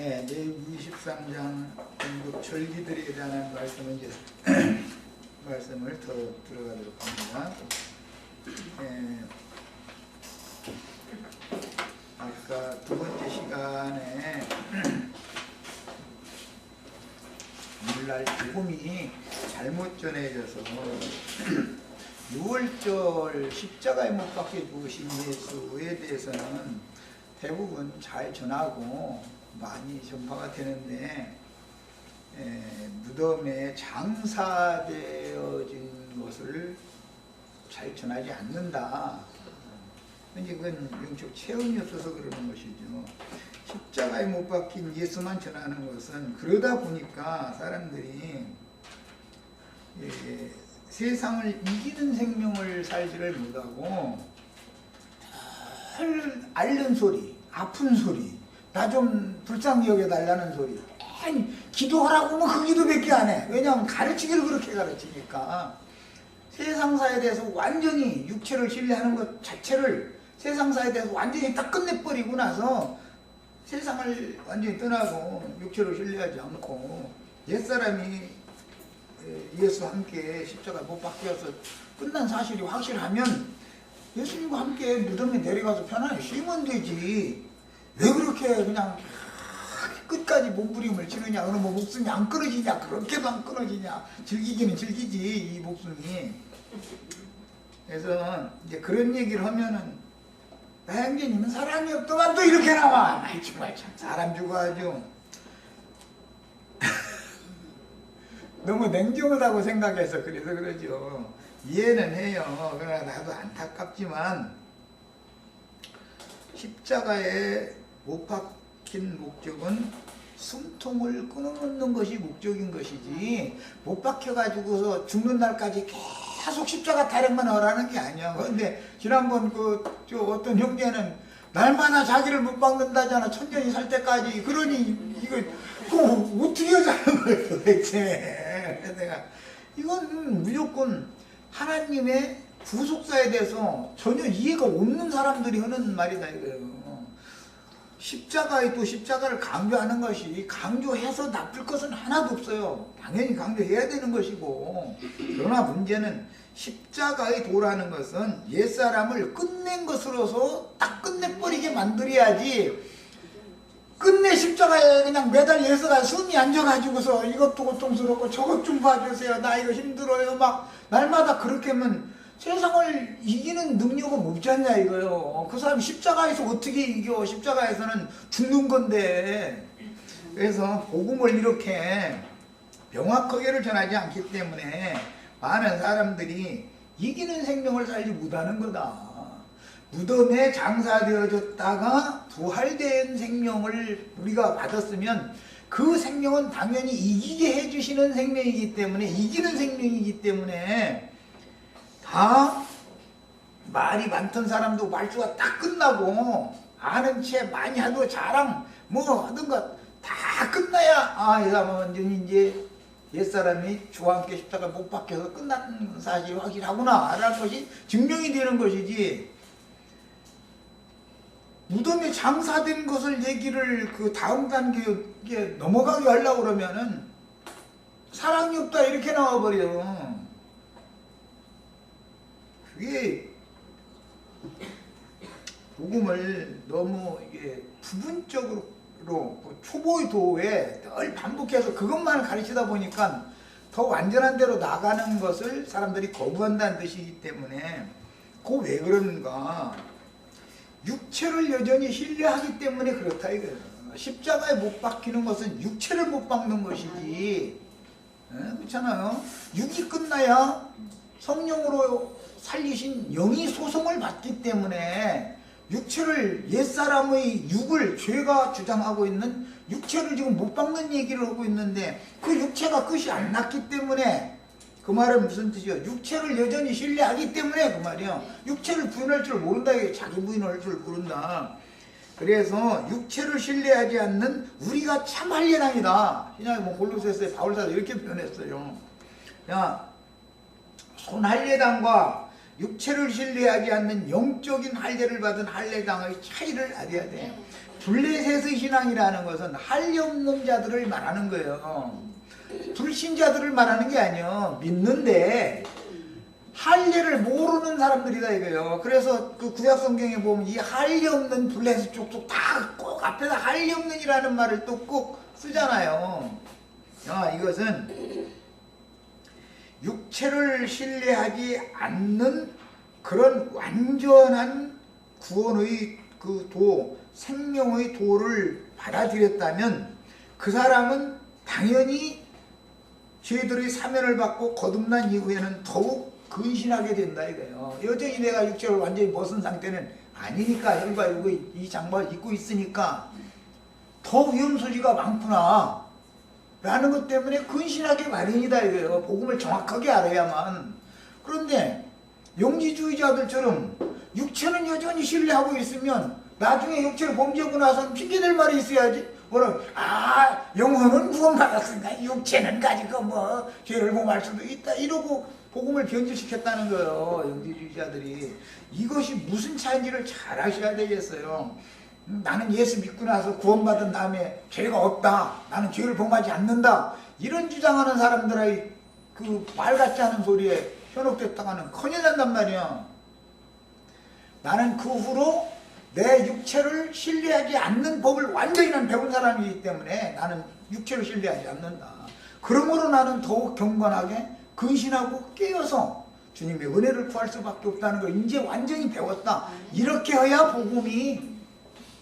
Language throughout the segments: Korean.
네, 레위기 23장 공급 절기들에 대한 말씀을 이제 말씀을 더 들어가도록 합니다. 아까 두 번째 시간에 오늘날 복음이 잘못 전해져서 6월절 십자가에 못 박혀 죽으신 예수에 대해서는 대부분 잘 전하고 많이 전파가 되는데 무덤에 장사되어진 것을 잘 전하지 않는다. 이제 그건 영적 체험이 없어서 그러는 것이죠. 십자가에 못 박힌 예수만 전하는 것은 그러다 보니까 사람들이 세상을 이기는 생명을 살지를 못하고 늘 앓는 소리, 아픈 소리, 나 좀 불쌍히 여겨달라는 소리, 기도하라고 하면 그 기도밖에 안 해. 왜냐하면 가르치기를 그렇게 가르치니까 세상사에 대해서 완전히 육체를 신뢰하는 것 자체를 세상사에 대해서 완전히 딱 끝내버리고 나서 세상을 완전히 떠나고 육체를 신뢰하지 않고 옛사람이 예수와 함께 십자가에 못 박혀서 끝난 사실이 확실하면 예수님과 함께 무덤에 내려가서 편안히 쉬면 되지. 왜 그렇게 그냥 끝까지 몸부림을 치느냐. 그럼 뭐 목숨이 안 끊어지냐. 그렇게도 안 끊어지냐. 즐기기는 즐기지 이 목숨이. 그래서 이제 그런 얘기를 하면은 형제님은 사람이 없더만 또 이렇게 나와. 아이 정말 참 사람 죽어 아주 너무 냉정하다고 생각해서 그래서 그러죠. 이해는 해요. 그러나 나도 안타깝지만 십자가에 못 박힌 목적은 숨통을 끊어놓는 것이 목적인 것이지 못 박혀가지고서 죽는 날까지 계속 십자가 타령만 하라는 게 아니야. 근데 지난번 저 어떤 형제는 날마다 자기를 못 박는다잖아. 천년이 살 때까지. 그러니 이거 그거 어떻게 하자는 거예요 도대체. 그래서 내가 이건 무조건 하나님의 구속사에 대해서 전혀 이해가 없는 사람들이 하는 말이다 이거예요. 십자가에 또 십자가를 강조하는 것이 강조해서 나쁠 것은 하나도 없어요. 당연히 강조해야 되는 것이고, 그러나 문제는 십자가의 도라는 것은 옛사람을 끝낸 것으로서 딱 끝내버리게 만들어야지 끝내 십자가에 그냥 매달려서 숨이 안 져가지고서 이것도 고통스럽고 저것 좀 봐주세요. 나 이거 힘들어요. 막 날마다 그렇게 하면 세상을 이기는 능력은 없지 않냐 이거요. 그 사람이 십자가에서 어떻게 이겨. 십자가에서는 죽는 건데. 그래서 복음을 이렇게 명확하게를 전하지 않기 때문에 많은 사람들이 이기는 생명을 살지 못하는 거다. 무덤에 장사되어졌다가 부활된 생명을 우리가 받았으면 그 생명은 당연히 이기게 해주시는 생명이기 때문에 이기는 생명이기 때문에 다 말이 많던 사람도 말투가 딱 끝나고 아는 채 많이 하도 자랑 뭐 하던가 다 끝나야 이 사람은 완전히 이제 옛사람이 주와 함께 십자가 못 박혀서 끝난 사실이 확실하구나 라는 것이 증명이 되는 것이지. 무덤에 장사된 것을 얘기를 그 다음 단계에 넘어가게 하려고 그러면은 사랑이 없다 이렇게 나와버려요. 그게 복음을 너무 이게 부분적으로 초보의 도에 늘 반복해서 그것만 가르치다 보니까 더 완전한 대로 나가는 것을 사람들이 거부한다는 뜻이기 때문에 그거 왜 그런가. 육체를 여전히 신뢰하기 때문에 그렇다 이거예요. 십자가에 못 박히는 것은 육체를 못 박는 것이지. 그렇잖아요. 육이 끝나야 성령으로 살리신 영이 소송을 받기 때문에 육체를 옛사람의 육을 죄가 주장하고 있는 육체를 지금 못 박는 얘기를 하고 있는데 그 육체가 끝이 안 났기 때문에 그 말은 무슨 뜻이요? 육체를 여전히 신뢰하기 때문에 그 말이요. 육체를 부인할 줄 모른다. 자기 부인할 줄 모른다. 그래서 육체를 신뢰하지 않는 우리가 참 할례당이다. 그냥 뭐 골로새서에 바울사도 이렇게 표현했어요. 야, 손할례당과 육체를 신뢰하지 않는 영적인 할례를 받은 할례당의 차이를 알아야 돼. 블레셋의 신앙이라는 것은 할례 없는 자들을 말하는 거예요. 불신자들을 말하는 게 아니에요. 믿는데 할례를 모르는 사람들이다 이거예요. 그래서 그 구약 성경에 보면 이 할례 없는 블레셋 족속 다 꼭 앞에다 할례 없는이라는 말을 또 꼭 쓰잖아요. 이것은 육체를 신뢰하지 않는 그런 완전한 구원의 그 생명의 도를 받아들였다면 그 사람은 당연히 죄들의 사면을 받고 거듭난 이후에는 더욱 근신하게 된다 이거예요. 여전히 내가 육체를 완전히 벗은 상태는 아니니까, 혈과 육의 이 장막을 입고 있으니까 더 위험 소지가 많구나 라는 것 때문에 근신하게 마련이다 이거예요. 복음을 정확하게 알아야만. 그런데 영지주의자들처럼 육체는 여전히 신뢰하고 있으면 나중에 육체를 범죄하고 나서는 핑계댈 말이 있어야지. 영혼은 구원받았으니까 육체는 가지고 뭐 죄를 범할 수도 있다 이러고 복음을 변질시켰다는 거예요. 영지주의자들이. 이것이 무슨 차이인지를 잘 아셔야 되겠어요. 나는 예수 믿고 나서 구원받은 다음에 죄가 없다, 나는 죄를 범하지 않는다, 이런 주장하는 사람들의 그 말 같지 않은 소리에 현혹됐다가는 큰일 난단 말이야. 나는 그 후로 내 육체를 신뢰하지 않는 법을 완전히 난 배운 사람이기 때문에 나는 육체를 신뢰하지 않는다. 그러므로 나는 더욱 경건하게 근신하고 깨어서 주님의 은혜를 구할 수밖에 없다는 걸 이제 완전히 배웠다. 이렇게 해야 복음이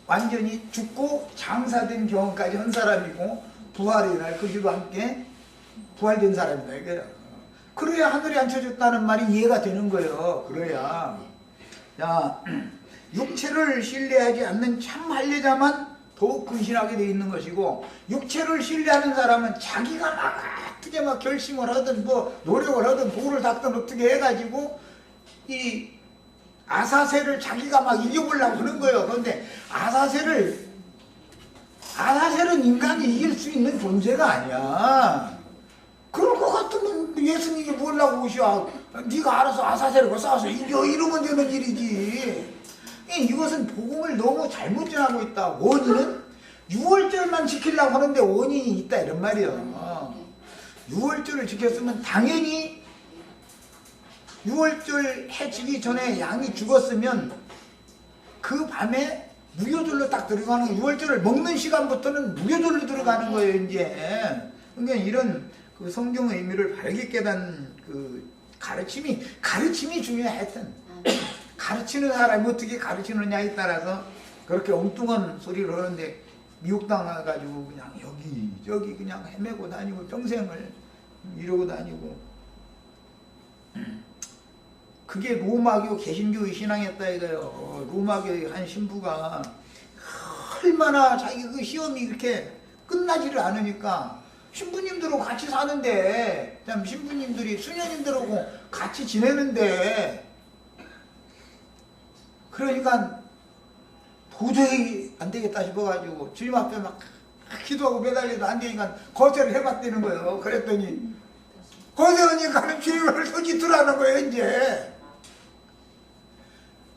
완전히 죽고 장사된 경험까지 한 사람이고 부활의 날 그리스도와 함께 부활된 사람이다 이거예요. 그래야 하늘에 앉혀졌다는 말이 이해가 되는 거예요. 그래야. 자, 육체를 신뢰하지 않는 참 할례자만 더욱 근신하게 돼 있는 것이고, 육체를 신뢰하는 사람은 자기가 막 어떻게 막 결심을 하든 뭐 노력을 하든 돌을 닦든 어떻게 해가지고 이 아사셀을 자기가 막 이겨보려고 하는 거예요. 그런데 아사셀은 인간이 이길 수 있는 존재가 아니야. 그럴 것 같으면 예수님이 뭐라고 오셔. 네가 알아서 아사셀과 싸워서 이겨 이러면 되는 일이지. 이것은 복음을 너무 잘못 전하고 있다. 원인은 6월절만 지키려고 하는데 원인이 있다 이런 말이에요. 6월절을 지켰으면 당연히 6월절 해 지기 전에 양이 죽었으면 그 밤에 무교절로 딱 들어가는 거예요. 6월절을 먹는 시간부터는 무교절로 들어가는 거예요 이제. 그러니까 이런 그 성경의 의미를 바르게 깨닫는 그 가르침이 중요해. 하여튼 가르치는 사람이 어떻게 가르치느냐에 따라서 그렇게 엉뚱한 소리를 하는데 미혹당해가지고 그냥 여기저기 그냥 헤매고 다니고 평생을 이러고 다니고, 그게 로마교 개신교의 신앙이었다 이거예요. 로마교의 한 신부가 얼마나 자기 그 시험이 이렇게 끝나지를 않으니까 신부님들하고 같이 사는데, 참 신부님들이 수녀님들하고 같이 지내는데, 그러니까 도저히 안 되겠다 싶어가지고 주님 앞에 막 기도하고 매달려도 안 되니까 거세를 해봤다는 거예요. 그랬더니 거세하니까는 주님을 소지투라는 거예요. 이제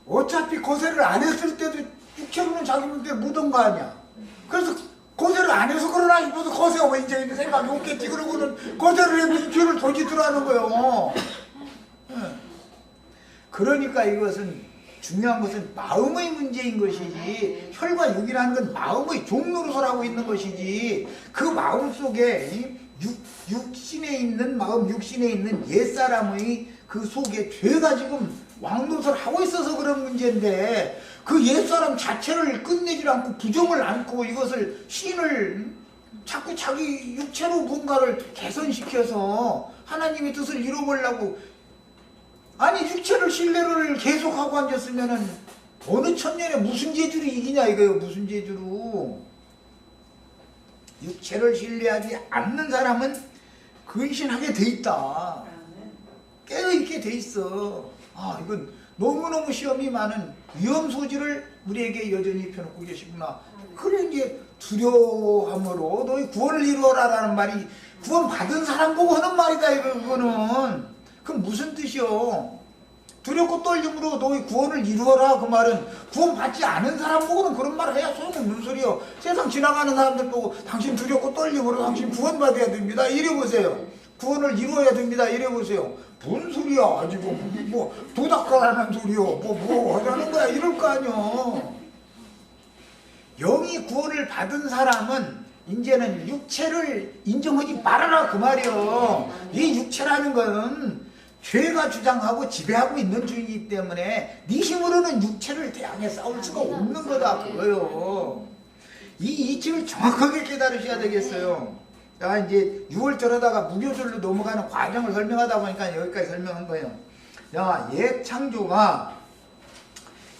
어차피 거세를 안 했을 때도 육체로는 자기 문제 묻은 거 아니야. 그래서 거세를 안 해서 그러나 싶어서 거세하고 이제 생각이 없겠지. 그러고는 거세를 했더니 죄를 소지투라는 거예요. 그러니까 이것은 중요한 것은 마음의 문제인 것이지, 혈과 육이라는 건 마음의 종노릇을 하고 있는 것이지, 그 마음 속에 육신에 있는 마음, 육신에 있는 옛사람의 그 속에 죄가 지금 왕노릇을 하고 있어서 그런 문제인데, 그 옛사람 자체를 끝내질 않고 부정을 않고 이것을 신을 자꾸 자기 육체로 뭔가를 개선시켜서 하나님의 뜻을 이루어보려고, 아니 육체를 신뢰를 계속하고 앉았으면은 어느 천년에 무슨 재주로 이기냐 이거예요. 무슨 재주로. 육체를 신뢰하지 않는 사람은 근신하게 돼 있다. 깨어있게 돼 있어. 이건 너무너무 시험이 많은 위험 소지를 우리에게 여전히 펴놓고 계시구나. 그래 이제 두려워함으로 너희 구원을 이루어라라는 말이 구원 받은 사람 보고 하는 말이다 이거는. 그럼 무슨 뜻이요? 두렵고 떨림으로 너희 구원을 이루어라. 그 말은 구원 받지 않은 사람 보고는 그런 말을 해야 소용없는 소리요. 세상 지나가는 사람들 보고 당신 두렵고 떨림으로 당신 구원 받아야 됩니다. 이래 보세요. 구원을 이루어야 됩니다. 이래 보세요. 뭔 소리야. 지금 뭐 도닥가라는 소리요. 뭐 하자는 거야. 이럴 거 아니요. 영이 구원을 받은 사람은 이제는 육체를 인정하지 말아라 그 말이요. 이 육체라는 것은 죄가 주장하고 지배하고 있는 중이기 때문에 네 힘으로는 육체를 대항해 싸울 수가 없는 거다 그거요. 이 이치를 정확하게 깨달으셔야 되겠어요. 자, 이제 6월절 하다가 무교절로 넘어가는 과정을 설명하다 보니까 여기까지 설명한 거예요. 자, 옛 창조가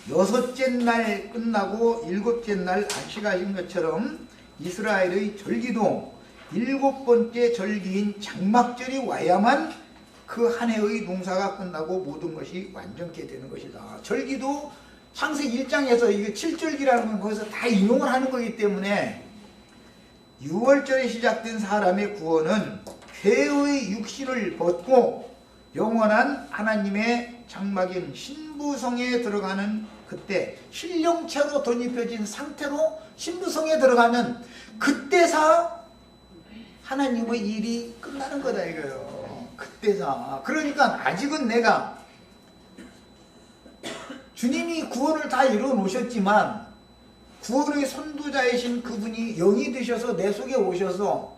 6째 날 끝나고 7째 날 안식하신 것처럼 이스라엘의 절기도 7번째 절기인 장막절이 와야만 그 한 해의 농사가 끝나고 모든 것이 완전케 되는 것이다. 절기도 창세기 1장에서 이게 7절기라는 건 거기서 다 인용을 하는 거기 때문에 6월절에 시작된 사람의 구원은 죄의 육신을 벗고 영원한 하나님의 장막인 신부성에 들어가는 그때 신령체로 덧입혀진 상태로 신부성에 들어가면 그때사 하나님의 일이 끝나는 거다 이거예요. 그때사. 그러니까 아직은 내가 주님이 구원을 다 이루어 놓으셨지만 구원의 선두자이신 그분이 영이 되셔서 내 속에 오셔서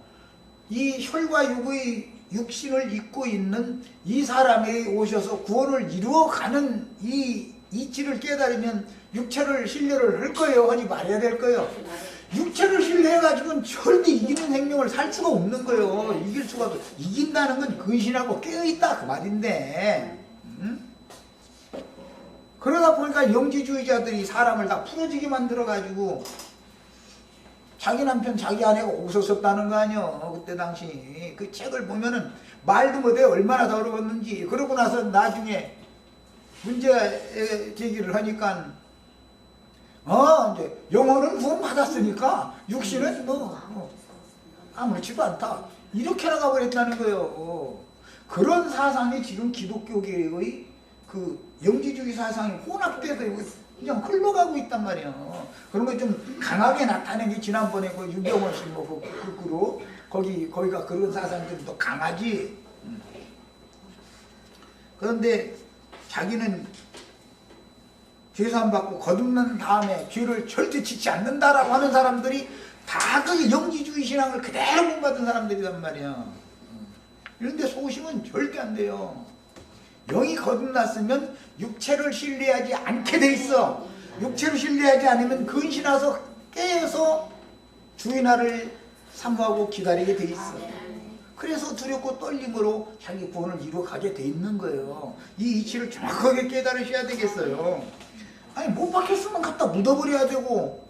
이 혈과 육의 육신을 입고 있는 이 사람이 오셔서 구원을 이루어가는 이 이치를 깨달으면 육체를 신뢰를 할 거예요. 하지 말아야 될 거예요. 육체를 신뢰해가지고는 절대 이기는 생명을 살 수가 없는 거예요. 이길 수가 없어. 이긴다는 건 근신하고 깨어있다 그 말인데 그러다 보니까 영지주의자들이 사람을 다 풀어지게 만들어가지고 자기 남편 자기 아내가 없었다는 거 아니요. 그때 당시 그 책을 보면은 말도 못해 얼마나 더러웠는지. 그러고 나서 나중에 문제 제기를 하니까 이제 영혼은 구원 받았으니까 육신은 아무렇지도 않다 이렇게 나가 버렸다는 거예요. 그런 사상이 지금 기독교계의 그 영지주의 사상이 혼합돼서 그냥 흘러가고 있단 말이에요. 그런 걸 좀 강하게 나타낸 게 지난번에 그 유병원 씨 그 그룹 거기가 그런 사상들이 더 강하지. 그런데 자기는 죄사함 받고 거듭난 다음에 죄를 절대 짓지 않는다라고 하는 사람들이 다 그 영지주의 신앙을 그대로 본받은 사람들이란 말이야. 그런데 소심은 절대 안 돼요. 영이 거듭났으면 육체를 신뢰하지 않게 돼 있어. 육체를 신뢰하지 않으면 근신하서 깨어서 주인하를 사모하고 기다리게 돼 있어. 그래서 두렵고 떨림으로 자기 구원을 이루어가게 돼 있는 거예요. 이 이치를 정확하게 깨달으셔야 되겠어요. 아니 못 박혔으면 갖다 묻어버려야 되고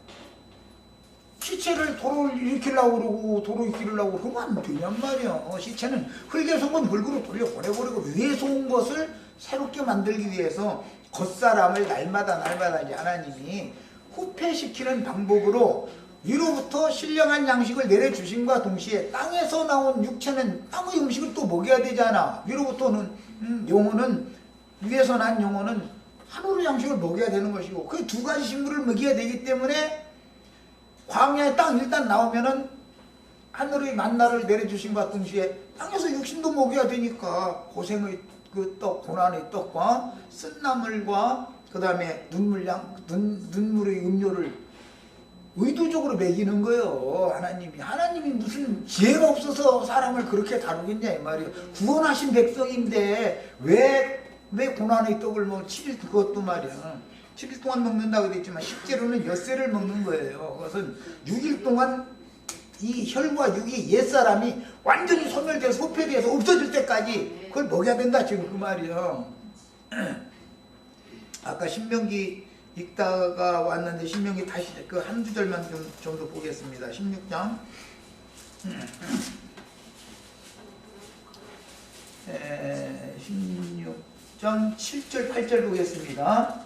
시체를 도로 일으키려고 그러고 도로 일으키려고 그러면 안 되냔 말이야. 시체는 흙에 속은 흙으로 돌려보내버리고 위에서 온 것을 새롭게 만들기 위해서 겉사람을 날마다 이제 하나님이 후패시키는 방법으로 위로부터 신령한 양식을 내려주심과 동시에 땅에서 나온 육체는 땅의 음식을 또 먹여야 되잖아. 위로부터는 영혼은 위에서 난 영혼은 하늘의 양식을 먹여야 되는 것이고 그 두 가지 식물을 먹여야 되기 때문에 광야의 땅 일단 나오면은 하늘의 만나를 내려주심과 동시에 땅에서 육신도 먹여야 되니까 고생의 그 떡, 고난의 떡과 쓴나물과 그 다음에 눈물의 음료를 의도적으로 먹이는 거예요. 하나님이 무슨 지혜가 없어서 사람을 그렇게 다루겠냐 이 말이에요. 구원하신 백성인데 왜 고난의 떡을 7일 그것도 말이야. 7일 동안 먹는다고 되어 있지만 실제로는 엿새를 먹는 거예요. 그것은 6일 동안 이 혈과 육이 옛사람이 완전히 소멸돼서 소패돼서 없어질 때까지 그걸 먹여야 된다 지금 그 말이에요. 아까 신명기 읽다가 왔는데 신명기 다시 그 한두 절만 좀 더 보겠습니다. 16장 16장 7절 8절 보겠습니다.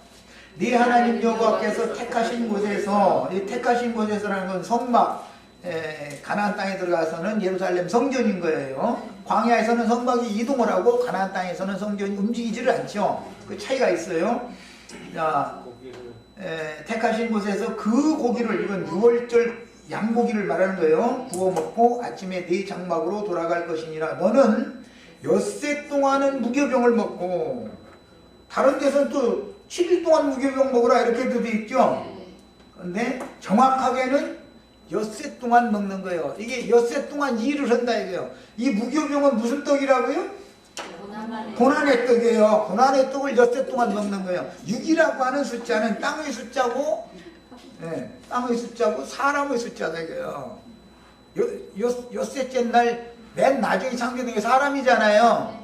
네 하나님 여호와께서 택하신 곳에서, 이 택하신 곳에서라는 건 성막, 가나안 땅에 들어가서는 예루살렘 성전인 거예요. 광야에서는 성막이 이동을 하고 가나안 땅에서는 성전이 움직이지를 않죠. 그 차이가 있어요. 자, 택하신 곳에서 그 고기를, 이건 6월절 양고기를 말하는 거예요. 구워 먹고 아침에 네 장막으로 돌아갈 것이니라. 너는 엿새 동안은 무교병을 먹고, 다른 데서는 또 7일 동안 무교병 먹으라 이렇게 돼 있죠. 근데 정확하게는 엿새 동안 먹는 거예요. 이게 엿새 동안 일을 한다 이거예요. 이 무교병은 무슨 떡이라고요? 고난의 떡이에요. 고난의 떡을 엿새 동안 먹는 거예요. 6이라고 하는 숫자는 땅의 숫자고, 땅의 숫자고 사람의 숫자다 이거예요. 엿새째 날 맨 나중에 창조된 게 사람이잖아요.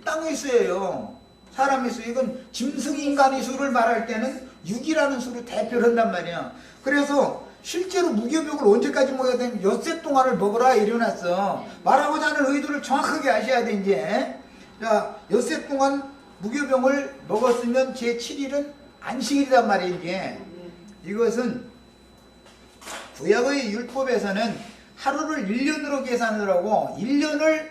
땅의 수예요. 사람의 수. 이건 짐승인간의 수를 말할 때는 6이라는 수로 대표를 한단 말이야. 그래서 실제로 무교병을 언제까지 먹어야 되면 엿새 동안을 먹으라 이래놨어. 말하고자 하는 의도를 정확하게 아셔야 돼 이제. 자, 엿새 동안 무교병을 먹었으면 제7일은 안식일이란 말이에요 이게. 이것은 구약의 율법에서는 하루를 1년으로 계산을 하고 1년을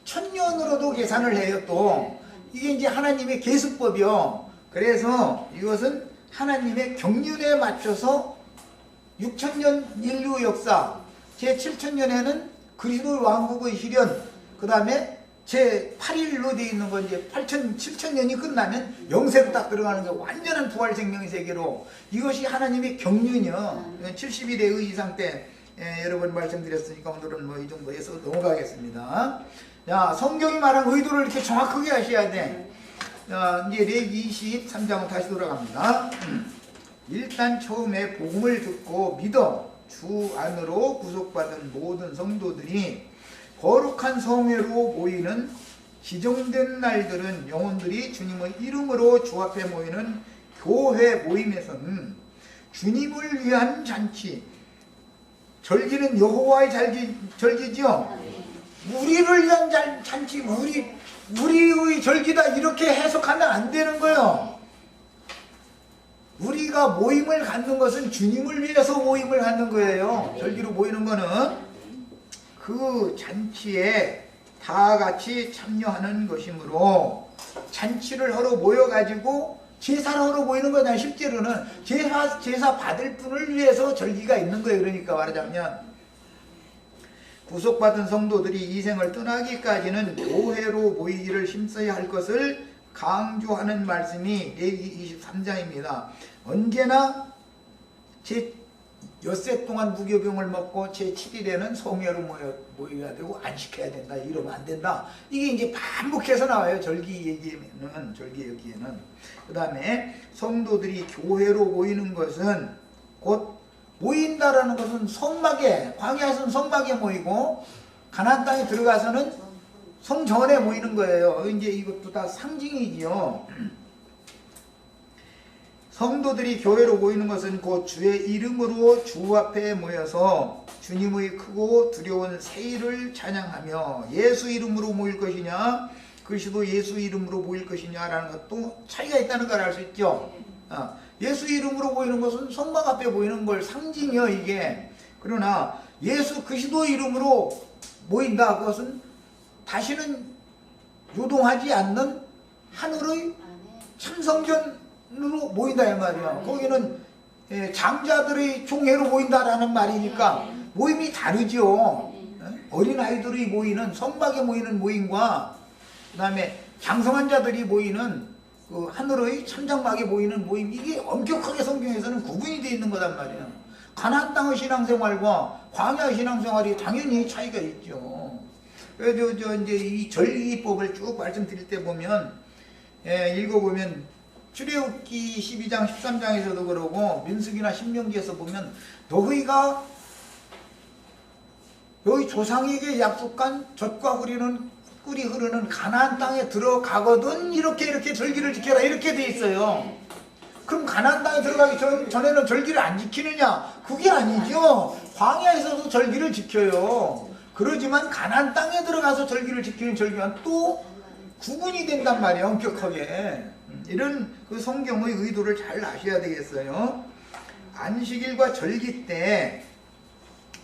1000년으로도 계산을 해요 또. 이게 이제 하나님의 계수법이요. 그래서 이것은 하나님의 경륜에 맞춰서 6000년 인류 역사, 제7000년에는 그리스도 왕국의 실현, 그 다음에 제8일로 되어 있는 건 이제 7000년이 끝나면 영세로 딱 들어가는 게 완전한 부활 생명의 세계로. 이것이 하나님의 경륜이요. 70일의 이상 때 여러 번 말씀드렸으니까 오늘은 뭐 이 정도에서 넘어가겠습니다. 자, 성경이 말한 의도를 이렇게 정확하게 하셔야 돼. 자, 이제 레위기 23장으로 다시 돌아갑니다. 일단 처음에 복음을 듣고 믿어 주 안으로 구속받은 모든 성도들이 거룩한 성회로 모이는 지정된 날들은 영혼들이 주님의 이름으로 주 앞에 모이는 교회 모임에서는 주님을 위한 잔치, 절기는 여호와의 절기죠. 우리를 위한 잔치, 우리의 절기다 이렇게 해석하면 안 되는 거예요. 우리가 모임을 갖는 것은 주님을 위해서 모임을 갖는 거예요. 절기로 모이는 거는 그 잔치에 다 같이 참여하는 것이므로, 잔치를 하러 모여가지고 제사를 하러 모이는 거냐. 실제로는 제사 받을 분을 위해서 절기가 있는 거예요. 그러니까 말하자면 구속받은 성도들이 이 생을 떠나기까지는 교회로 모이기를 힘써야 할 것을 강조하는 말씀이 레위기 23장입니다. 언제나 엿새 동안 무교병을 먹고 제7일에는 성회로 모여야 되고 안식해야 된다. 이러면 안 된다. 이게 이제 반복해서 나와요. 절기 얘기에는. 그 다음에 성도들이 교회로 모이는 것은, 곧 모인다라는 것은 성막에, 광야에서는 성막에 모이고 가나안 땅에 들어가서는 성전에 모이는 거예요. 이제 이것도 다 상징이지요. 성도들이 교회로 모이는 것은 곧 주의 이름으로 주 앞에 모여서 주님의 크고 두려운 세일을 찬양하며, 예수 이름으로 모일 것이냐 그리스도 예수 이름으로 모일 것이냐라는 것도 차이가 있다는 걸 알 수 있죠. 예수 이름으로 모이는 것은 성막 앞에 모이는 걸 상징이요 이게. 그러나 예수 그리스도 이름으로 모인다, 그것은 다시는 요동하지 않는 하늘의 참성전으로 모인다 이 말이야. 거기는 장자들의 종회로 모인다라는 말이니까 모임이 다르죠. 어린아이들이 모이는, 성막에 모이는 모임과 그 다음에 장성한 자들이 모이는 그 하늘의 참장막에 모이는 모임, 이게 엄격하게 성경에서는 구분이 되어 있는 거단 말이야. 가나안 땅의 신앙생활과 광야의 신앙생활이 당연히 차이가 있죠. 그래서 이제 이 절기법을 쭉 말씀드릴 때 보면, 읽어보면 출애굽기 12장 13장에서도 그러고 민수기나 신명기에서 보면 너희가 너희 조상에게 약속한 젖과 꿀이 흐르는 가나안 땅에 들어가거든 이렇게 절기를 지켜라 이렇게 돼 있어요. 그럼 가나안 땅에 들어가기 전에는 절기를 안 지키느냐? 그게 아니죠. 광야에서도 절기를 지켜요. 그러지만 가나안 땅에 들어가서 절기를 지키는 절기와는 또 구분이 된단 말이에요. 엄격하게. 이런 그 성경의 의도를 잘 아셔야 되겠어요. 안식일과 절기 때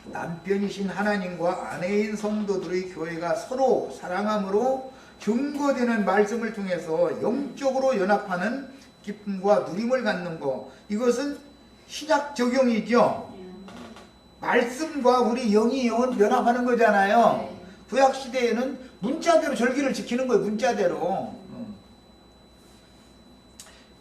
남편이신 하나님과 아내인 성도들의 교회가 서로 사랑함으로 증거되는 말씀을 통해서 영적으로 연합하는 기쁨과 누림을 갖는 것, 이것은 신약 적용이죠. 말씀과 우리 영이 연합하는 거잖아요. 구약 시대에는 문자대로 절기를 지키는 거예요. 문자대로.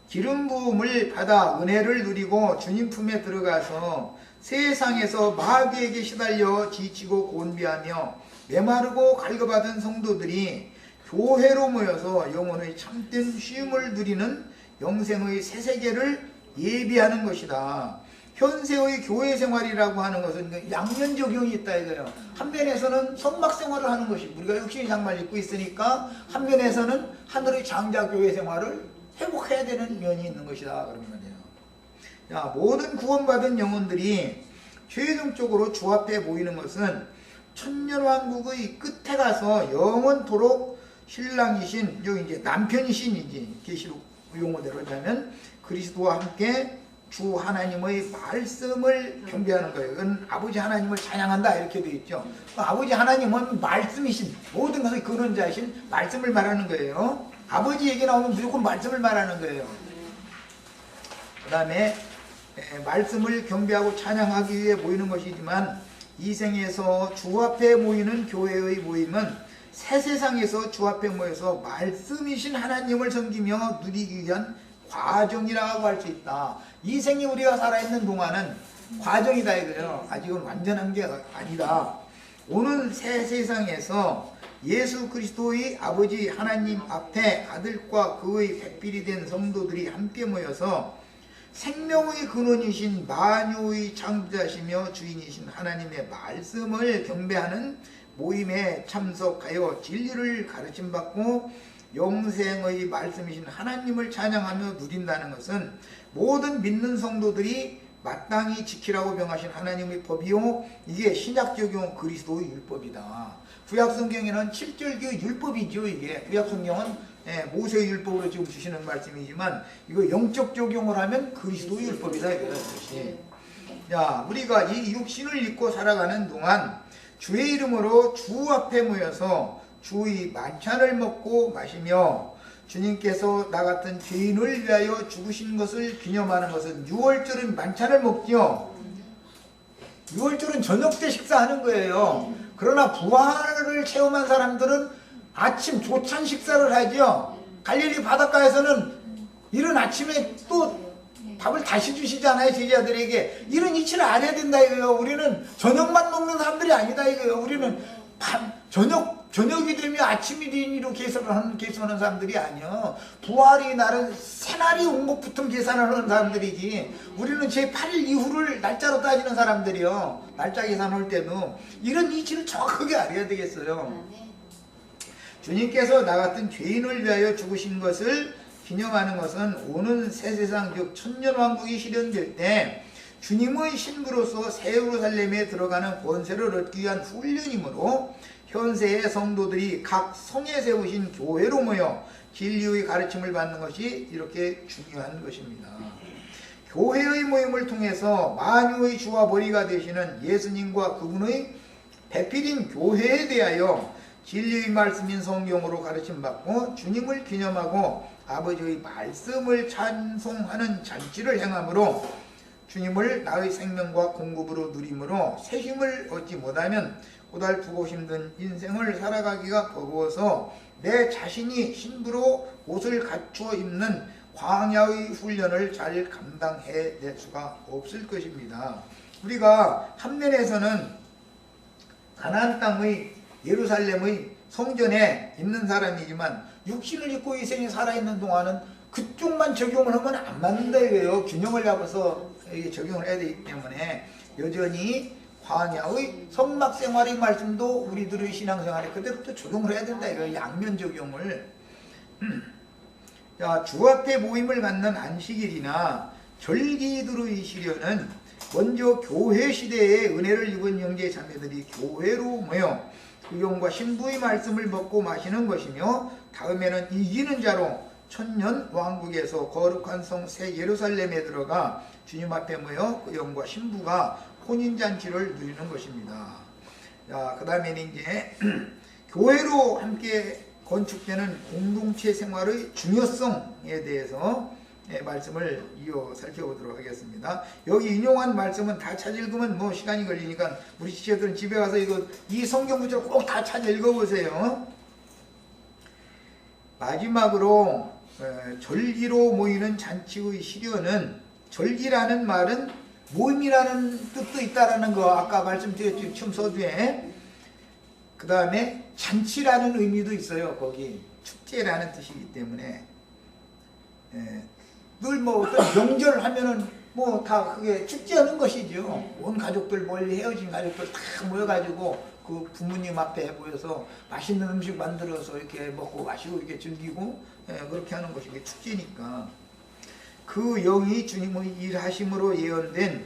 기름 부음을 받아 은혜를 누리고 주님 품에 들어가서 세상에서 마귀에게 시달려 지치고 곤비하며 메마르고 갈급하던 성도들이 교회로 모여서 영혼의 참된 쉼을 누리는 영생의 새 세계를 예비하는 것이다. 현세의 교회 생활이라고 하는 것은 양면 적용이 있다 이거예요. 한 면에서는 성막 생활을 하는 것이, 우리가 육신의 장말 입고 있으니까 한 면에서는 하늘의 장자 교회 생활을 회복해야 되는 면이 있는 것이다 그런 말이에요. 자, 모든 구원받은 영혼들이 최종적으로 주 앞에 모이는 것은 천년왕국의 끝에 가서 영원토록 신랑이신, 여기 이제 남편이신, 이제 계시록 용어대로 하면 그리스도와 함께 주 하나님의 말씀을 경배하는 거예요. 그건 아버지 하나님을 찬양한다 이렇게 되어 있죠. 아버지 하나님은 말씀이신, 모든 것의 근원자이신 말씀을 말하는 거예요. 아버지 얘기 나오면 무조건 말씀을 말하는 거예요. 그 다음에 말씀을 경배하고 찬양하기 위해 모이는 것이지만 이 생에서 주 앞에 모이는 교회의 모임은 새 세상에서 주 앞에 모여서 말씀이신 하나님을 섬기며 누리기 위한 과정이라고 할 수 있다. 이 생에 우리가 살아있는 동안은 과정이다 이거예요. 아직은 완전한 게 아니다. 오는 새 세상에서 예수 그리스도의 아버지 하나님 앞에 아들과 그의 백필이 된 성도들이 함께 모여서 생명의 근원이신 만유의 창조자시며 주인이신 하나님의 말씀을 경배하는 모임에 참석하여 진리를 가르침받고 영생의 말씀이신 하나님을 찬양하며 누린다는 것은 모든 믿는 성도들이 마땅히 지키라고 명하신 하나님의 법이요, 이게 신약 적용 그리스도의 율법이다. 구약 성경에는 7절기 율법이죠. 이게 구약 성경은 모세의 율법으로 지금 주시는 말씀이지만 이거 영적 적용을 하면 그리스도의 율법이다 이것이. 자, 우리가 이 육신을 입고 살아가는 동안 주의 이름으로 주 앞에 모여서 주의 만찬을 먹고 마시며 주님께서 나 같은 죄인을 위하여 죽으신 것을 기념하는 것은 6월절은 만찬을 먹죠. 6월절은 저녁 때 식사하는 거예요. 그러나 부활을 체험한 사람들은 아침 조찬 식사를 하죠. 갈릴리 바닷가에서는 이른 아침에 또 밥을 다시 주시잖아요. 제자들에게. 이런 이치를 안 해야 된다 이거예요. 우리는 저녁만 먹는 사람들이 아니다 이거예요. 우리는 저녁이 되면 아침이 되니로 계산하는 사람들이 아니요. 부활이 날은 새날이 온 것부터 계산을 하는 사람들이지. 우리는 제8일 이후를 날짜로 따지는 사람들이요. 날짜 계산할 때도 이런 이치를 정확하게 알아야 되겠어요. 주님께서 나 같은 죄인을 위하여 죽으신 것을 기념하는 것은 오는 새 세상 즉 천년왕국이 실현될 때 주님의 신부로서 새 예루살렘에 들어가는 권세를 얻기 위한 훈련이므로 현세의 성도들이 각 성에 세우신 교회로 모여 진리의 가르침을 받는 것이 이렇게 중요한 것입니다. 교회의 모임을 통해서 만유의 주와 머리가 되시는 예수님과 그분의 배필인 교회에 대하여 진리의 말씀인 성경으로 가르침받고 주님을 기념하고 아버지의 말씀을 찬송하는 잔치를 행함으로 주님을 나의 생명과 공급으로 누림으로 새 힘을 얻지 못하면 고달프고 힘든 인생을 살아가기가 버거워서 내 자신이 신부로 옷을 갖추어 입는 광야의 훈련을 잘 감당해낼 수가 없을 것입니다. 우리가 한면에서는 가나안 땅의 예루살렘의 성전에 있는 사람이지만 육신을 입고 이 생에 살아있는 동안은 그쪽만 적용을 하면 안 맞는다 이거예요. 균형을 잡아서 적용을 해야 되기 때문에 여전히 광야의 성막 생활의 말씀도 우리들의 신앙생활에 그때부터 적용을 해야 된다 이거예요. 양면 적용을. 자, 주 앞에 모임을 갖는 안식일이나 절기들의 시련은 먼저 교회 시대에 은혜를 입은 형제 자매들이 교회로 모여 구경과 신부의 말씀을 먹고 마시는 것이며 다음에는 이기는 자로 천년 왕국에서 거룩한 성 새 예루살렘에 들어가 주님 앞에 모여 그 영과 신부가 혼인잔치를 누리는 것입니다. 자, 그 다음에는 이제 교회로 함께 건축되는 공동체 생활의 중요성에 대해서 말씀을 이어 살펴보도록 하겠습니다. 여기 인용한 말씀은 다 찾아 읽으면 뭐 시간이 걸리니까 우리 지체들은 집에 가서 이 성경 구절을 꼭 다 찾아 읽어보세요. 마지막으로 절기로 모이는 잔치의 시료는, 절기라는 말은 모임이라는 뜻도 있다라는 거 아까 말씀드렸죠. 처음 서두에. 그 다음에 잔치라는 의미도 있어요. 거기 축제라는 뜻이기 때문에 늘 뭐 어떤 명절 하면은 뭐 다 그게 축제하는 것이죠. 온 가족들, 멀리 헤어진 가족들 다 모여가지고 그 부모님 앞에 모여서 맛있는 음식 만들어서 이렇게 먹고 마시고 이렇게 즐기고 그렇게 하는 것이 축제니까. 그 영이 주님의 일하심으로 예언된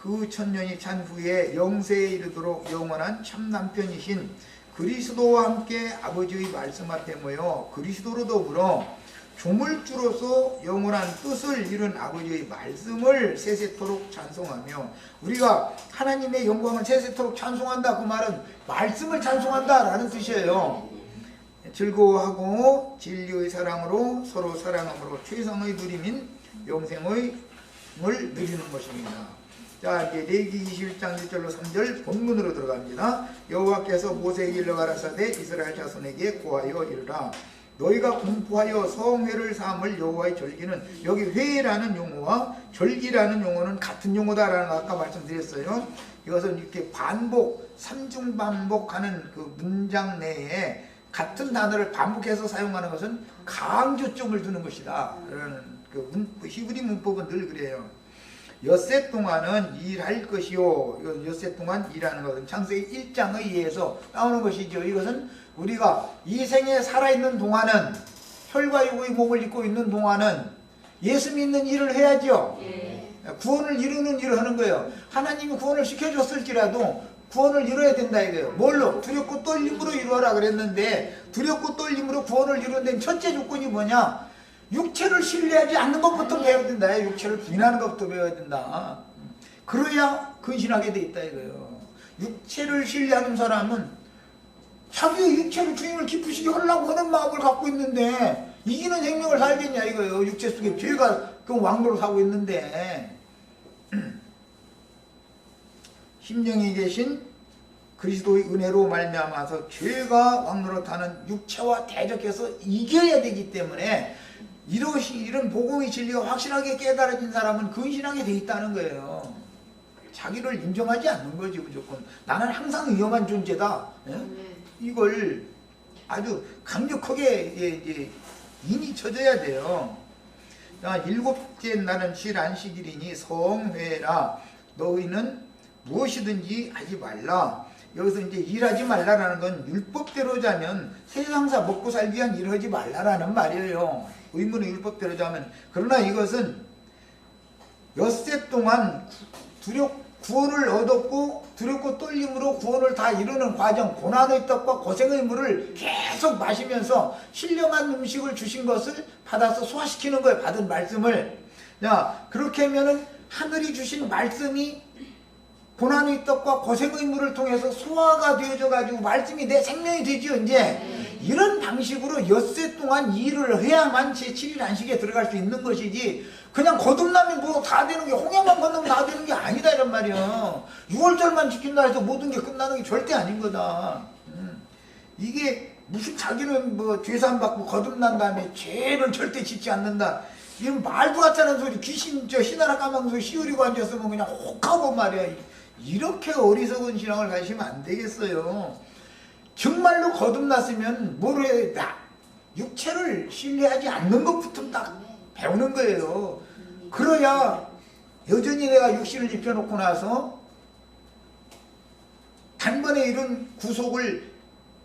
그 천년이 찬 후에 영세에 이르도록 영원한 참 남편이신 그리스도와 함께 아버지의 말씀 앞에 모여 그리스도로 더불어 조물주로서 영원한 뜻을 이룬 아버지의 말씀을 세세토록 찬송하며, 우리가 하나님의 영광을 세세토록 찬송한다, 그 말은 말씀을 찬송한다 라는 뜻이에요. 즐거워하고 진리의 사랑으로 서로 사랑함으로 최상의 누림인 영생의 을 누리는 것입니다. 자, 이제 레위기 21장 1절로 3절 본문으로 들어갑니다. 여호와께서 모세에게 일러 가라사대 이스라엘 자손에게 고하여 이르라. 너희가 공포하여 성회를 삼을 여호와의 절기는, 여기 회라는 용어와 절기라는 용어는 같은 용어다라는 거 아까 말씀드렸어요. 이것은 이렇게 반복, 삼중 반복하는 그 문장 내에 같은 단어를 반복해서 사용하는 것은 강조점을 두는 것이다 라는 그 히브리 문법은 늘 그래요. 엿새 동안은 일할 것이요. 엿새 동안 일하는 것은 창세기 1장에 의해서 나오는 것이죠. 이것은 우리가 이 생에 살아있는 동안은, 혈과 육의 몸을 입고 있는 동안은 예수 믿는 일을 해야죠. 구원을 이루는 일을 하는 거예요. 하나님이 구원을 시켜줬을지라도 구원을 이뤄야 된다 이거예요. 뭘로? 두렵고 떨림으로 이루어라 그랬는데, 두렵고 떨림으로 구원을 이루는 데는 첫째 조건이 뭐냐? 육체를 신뢰하지 않는 것부터 배워야 된다. 육체를 부인하는 것부터 배워야 된다. 그래야 근신하게 돼 있다 이거예요. 육체를 신뢰하는 사람은 자기의 육체로 주님을 기쁘시게 하려고 하는 마음을 갖고 있는데 이기는 생명을 살겠냐 이거예요. 육체 속에 죄가 그 왕노로 사고 있는데, 심령에 계신 그리스도의 은혜로 말미암아서 죄가 왕노로 타는 육체와 대적해서 이겨야 되기 때문에, 이런 복음의 진리가 확실하게 깨달아진 사람은 근신하게 돼 있다는 거예요. 자기를 인정하지 않는 거지 무조건. 나는 항상 위험한 존재다. 이걸 아주 강력하게 인이 쳐져야 돼요. 일곱째 날은 쉴 안식일이니 성회라. 너희는 무엇이든지 하지 말라. 여기서 이제 일하지 말라라는 건 율법대로 자면 세상사 먹고 살기 위한 일을 하지 말라라는 말이에요. 의문의 율법대로 자면. 그러나 이것은 엿새 동안 구원을 얻었고 두렵고 떨림으로 구원을 다 이루는 과정, 고난의 떡과 고생의 물을 계속 마시면서 신령한 음식을 주신 것을 받아서 소화시키는 거예요. 받은 말씀을. 자, 그렇게 하면은 하늘이 주신 말씀이 고난의 떡과 고생의 물을 통해서 소화가 되어져 가지고 말씀이 내 생명이 되죠. 이제 이런 방식으로 엿새 동안 일을 해야만 제7일 안식에 들어갈 수 있는 것이지, 그냥 거듭나면 뭐 다 되는 게, 홍해만 건너면 다 되는 게 아니다 이란 말이야. 6월절만 지킨다 해서 모든 게 끝나는 게 절대 아닌 거다. 이게 무슨 자기는 뭐 죄산 받고 거듭난 다음에 죄를 절대 짓지 않는다, 이런 말도 같지 않은 소리, 귀신 신하라 까먹는 소리 씌우리고 앉았으면 그냥 혹하고 말이야. 이렇게 어리석은 신앙을 가지시면 안 되겠어요. 정말로 거듭났으면 뭘 해야 돼? 육체를 신뢰하지 않는 것부터 딱 배우는 거예요. 그래야 여전히 내가 육신을 입혀놓고 나서 단번에 이런 구속을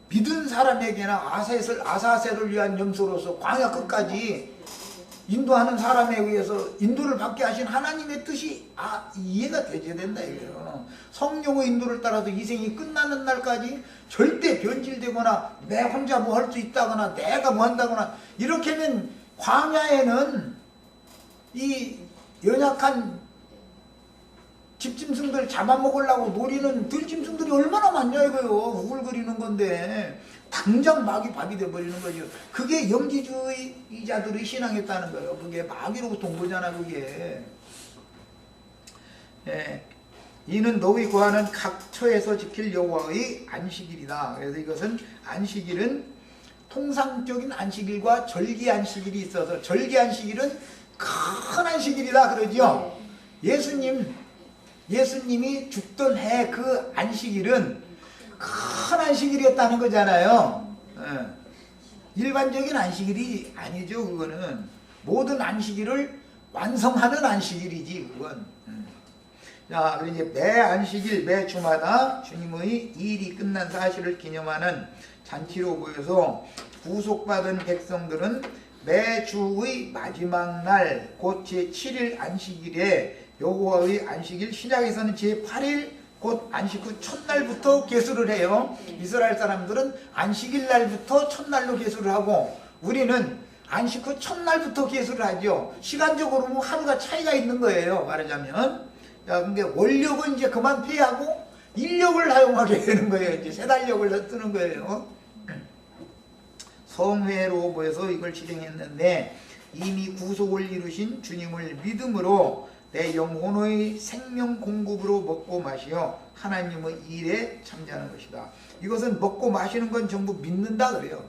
믿은 사람에게나 아사세를 위한 염소로서 광야 끝까지 인도하는 사람에 의해서 인도를 받게 하신 하나님의 뜻이 이해가 되셔야 된다 이거예요. 성령의 인도를 따라서 이 생이 끝나는 날까지 절대 변질되거나 내 혼자 뭐 할 수 있다거나 내가 뭐 한다거나 이렇게 하면 광야에는 이 연약한 집짐승들 잡아먹으려고 노리는 들짐승들이 얼마나 많냐 이거요. 우글거리는 건데 당장 마귀 밥이 돼버리는 거죠. 그게 영지주의자들의 신앙이었다는 거예요. 그게 마귀로부터 온 거잖아 그게. 예. 이는 너희 구하는 각 처에서 지킬 여호와의 안식일이다. 그래서 이것은 안식일은 통상적인 안식일과 절기 안식일이 있어서 절기 안식일은 큰 안식일이다 그러죠. 예수님이 죽던 해 그 안식일은 큰 안식일이었다는 거잖아요. 일반적인 안식일이 아니죠. 그거는 모든 안식일을 완성하는 안식일이지 그건. 자, 그리고 이제 매 안식일, 매 주마다 주님의 일이 끝난 사실을 기념하는 잔치로 보여서 구속받은 백성들은 매 주의 마지막 날, 곧 제7일 안식일에 여호와의 안식일, 신약에서는 제8일, 곧 안식 후 첫날부터 계수를 해요. 이스라엘 사람들은 안식일 날부터 첫날로 계수를 하고 우리는 안식 후 첫날부터 계수를 하죠. 시간적으로 뭐 하루가 차이가 있는 거예요. 말하자면. 자, 그게 원력은 이제 그만 피하고 인력을 사용하게 되는 거예요. 이제 세달력을 쓰는 거예요. 성회로 보여서 이걸 실행했는데 이미 구속을 이루신 주님을 믿음으로 내 영혼의 생명 공급으로 먹고 마시어 하나님의 일에 참여하는 것이다. 이것은 먹고 마시는 건 전부 믿는다 그래요.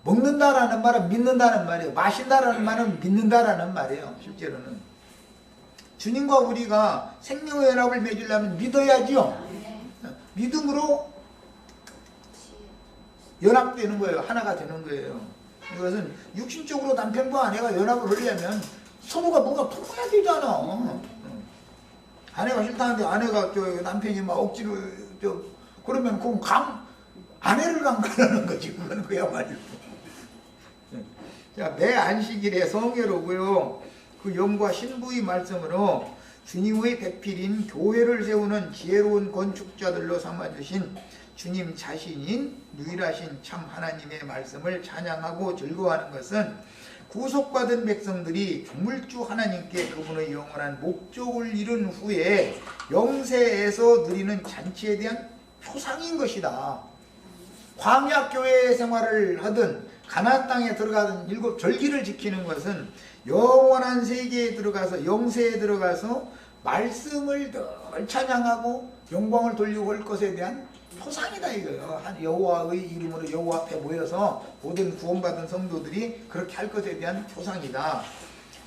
먹는다라는 말은 믿는다는 말이에요. 마신다라는 말은 믿는다라는 말이에요. 실제로는. 주님과 우리가 생명의 연합을 맺으려면 믿어야지요. 믿음으로 연합되는 거예요. 하나가 되는 거예요. 이것은 육신적으로 남편과 아내가 연합을 하려면 서로가 뭔가 통해야 되잖아. 아내가 싫다는데 아내가 남편이 막 억지로 그러면 그건 아내를 강간하는 거지. 그거는 그야말로. 자, 매 안식일에 성회로고요. 그 영과 신부의 말씀으로 주님의 배필인 교회를 세우는 지혜로운 건축자들로 삼아주신 주님 자신인 유일하신 참 하나님의 말씀을 찬양하고 즐거워하는 것은 구속받은 백성들이 조물주 하나님께 그분의 영원한 목적을 이룬 후에 영세에서 누리는 잔치에 대한 표상인 것이다. 광야교회 생활을 하든 가나안 땅에 들어가든 일곱 절기를 지키는 것은 영원한 세계에 들어가서 영세에 들어가서 말씀을 늘 찬양하고 영광을 돌리고 할 것에 대한 표상이다 이거예요. 여호와의 이름으로 여호와 앞에 모여서 모든 구원받은 성도들이 그렇게 할 것에 대한 표상이다.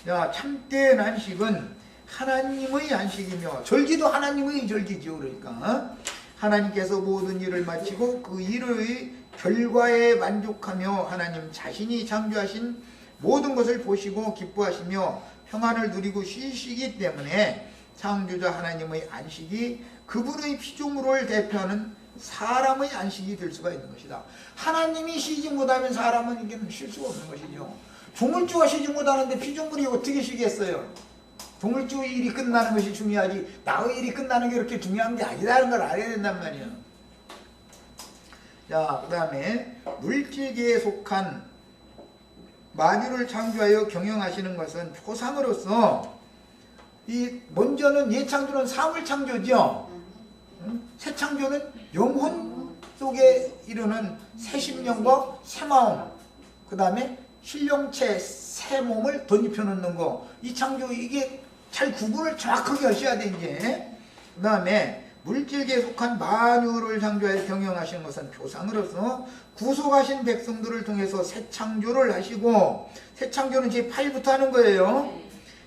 야, 참된 안식은 하나님의 안식이며 절기도 하나님의 절기죠. 그러니까 하나님께서 모든 일을 마치고 그 일의 결과에 만족하며 하나님 자신이 창조하신 모든 것을 보시고 기뻐하시며 평안을 누리고 쉬시기 때문에 창조자 하나님의 안식이 그분의 피조물을 대표하는 사람의 안식이 될 수가 있는 것이다. 하나님이 쉬지 못하면 사람은 이게 쉴 수가 없는 것이죠. 조물주가 쉬지 못하는데 피조물이 어떻게 쉬겠어요? 조물주의 일이 끝나는 것이 중요하지 나의 일이 끝나는 게 그렇게 중요한 게 아니라는 걸 알아야 된단 말이에요. 자, 그 다음에 물질계에 속한 만유를 창조하여 경영하시는 것은 표상으로서 먼저는 예창조는 사물 창조죠. 새 창조는 영혼 속에 이르는 새 심령과 새 마음, 그 다음에 신령체 새 몸을 덧입혀 놓는 거. 이 창조 이게 잘 구분을 정확하게 하셔야 돼 이제. 그 다음에 물질계에 속한 만유를 창조하여 경영하시는 것은 표상으로서 구속하신 백성들을 통해서 새 창조를 하시고, 새 창조는 제8부터 하는 거예요.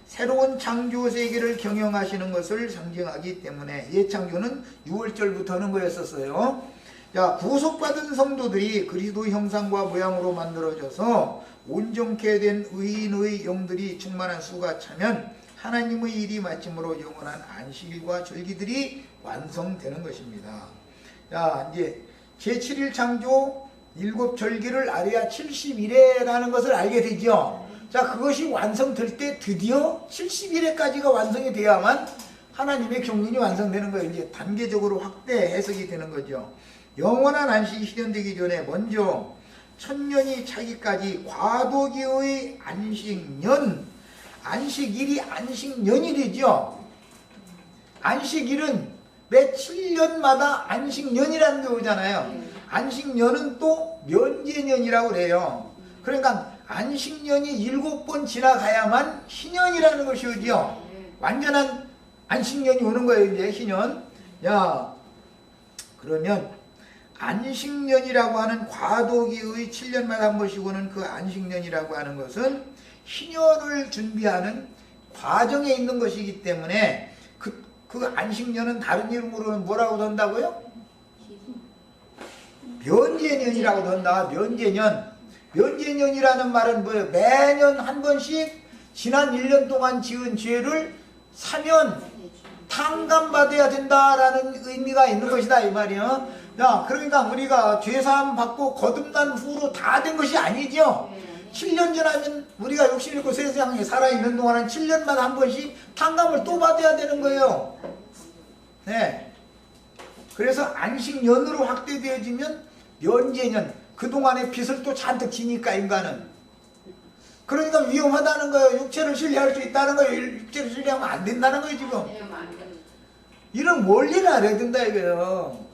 새로운 창조 세계를 경영하시는 것을 상징하기 때문에 예창조는 6월절부터 하는 거였었어요. 자, 구속받은 성도들이 그리스도의 형상과 모양으로 만들어져서 온전케 된 의인의 영들이 충만한 수가 차면 하나님의 일이 마침으로 영원한 안식일과 절기들이 완성되는 것입니다. 자, 이제 제7일 창조 7절기를 알아야 70일에라는 것을 알게 되죠. 자, 그것이 완성될 때 드디어 70일에까지가 완성이 되어야만 하나님의 경륜이 완성되는 거예요. 이제 단계적으로 확대 해석이 되는 거죠. 영원한 안식이 실현되기 전에 먼저 천년이 차기까지 과도기의 안식년, 안식일이 안식년이 되죠. 안식일은 매 7년마다 안식년이라는 게 오잖아요. 안식년은 또 면제년이라고 그래요. 그러니까 안식년이 7번 지나가야만 희년이라는 것이 오지요. 완전한 안식년이 오는 거예요. 이제 희년. 야, 그러면 안식년이라고 하는 과도기의 7년마다 한 번씩 오는 그 안식년이라고 하는 것은 희년을 준비하는 과정에 있는 것이기 때문에 그 안식년은 다른 이름으로는 뭐라고 던다고요? 면제년이라고 던다. 면제년. 면제년이라는 말은 뭐예요? 매년 한 번씩 지난 1년 동안 지은 죄를 사면 탕감받아야 된다라는 의미가 있는 것이다 이 말이요. 야, 그러니까 우리가 죄사함 받고 거듭난 후로 다 된 것이 아니죠. 7년 지나면 우리가 욕심 있고 세상에 살아있는 동안은 7년마다 한 번씩 탕감을 또 받아야 되는 거예요. 네. 그래서 안식년으로 확대되어지면 면제년, 그동안의 빚을 또 잔뜩 지니까 인간은. 그러니까 위험하다는 거예요. 육체를 신뢰할 수 있다는 거예요. 육체를 신뢰하면 안 된다는 거예요 지금. 이런 원리를 알아야 된다 이거예요.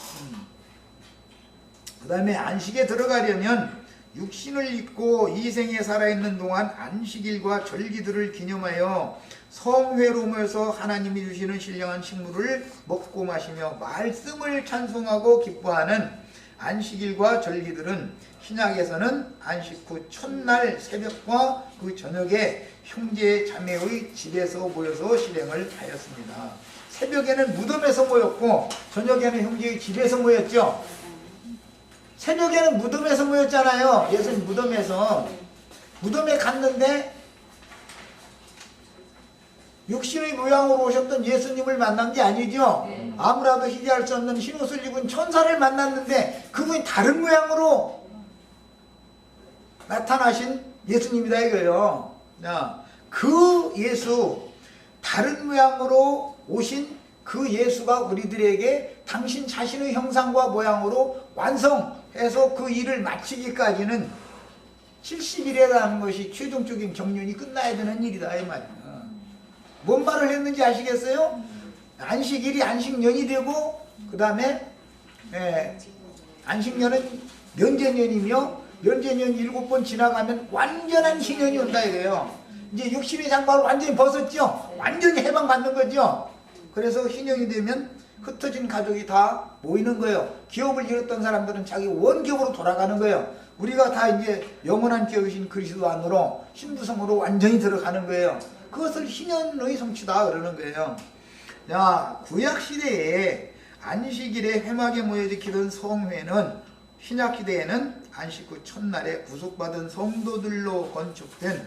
그 다음에 안식에 들어가려면 육신을 입고 이 생에 살아있는 동안 안식일과 절기들을 기념하여 성회로 모여서 하나님이 주시는 신령한 식물을 먹고 마시며 말씀을 찬송하고 기뻐하는 안식일과 절기들은 신약에서는 안식 후 첫날 새벽과 그 저녁에 형제 자매의 집에서 모여서 실행을 하였습니다. 새벽에는 무덤에서 모였고 저녁에는 형제의 집에서 모였죠. 새벽에는 무덤에서 모였잖아요. 예수님 무덤에서. 무덤에 갔는데 육신의 모양으로 오셨던 예수님을 만난 게 아니죠. 아무라도 희대할 수 없는 흰옷을 입은 천사를 만났는데 그분이 다른 모양으로 나타나신 예수님이다 이거예요. 그 예수, 다른 모양으로 오신 그 예수가 우리들에게 당신 자신의 형상과 모양으로 완성해서 그 일을 마치기까지는 70일이라는 것이 최종적인 경륜이 끝나야 되는 일이다 이 말이야. 뭔 말을 했는지 아시겠어요? 안식일이 안식년이 되고 그 다음에 안식년은 면제년이며 면제년 7번 지나가면 완전한 희년이 온다 이거예요. 이제 육신의 장막을 완전히 벗었죠. 완전히 해방받는 거죠. 그래서 희년이 되면 흩어진 가족이 다 모이는 거예요. 기업을 잃었던 사람들은 자기 원기업으로 돌아가는 거예요. 우리가 다 이제 영원한 기업이신 그리스도 안으로 신부성으로 완전히 들어가는 거예요. 그것을 희년의 성취다 그러는 거예요. 자, 구약시대에 안식일에 회막에 모여 지키던 성회는 신약시대에는 안식 후 첫날에 구속받은 성도들로 건축된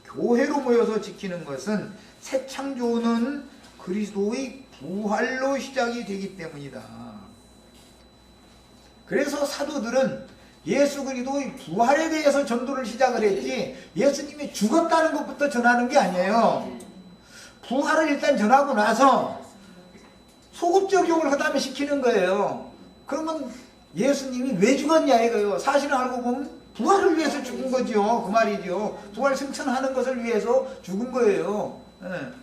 교회로 모여서 지키는 것은 새 창조는 그리스도의 부활로 시작이 되기 때문이다. 그래서 사도들은 예수 그리스도의 부활에 대해서 전도를 시작을 했지 예수님이 죽었다는 것부터 전하는 게 아니에요. 부활을 일단 전하고 나서 소급 적용을 그 다음에 시키는 거예요. 그러면 예수님이 왜 죽었냐 이거예요. 사실은 알고 보면 부활을 위해서 죽은 거죠. 그 말이죠. 부활 승천하는 것을 위해서 죽은 거예요.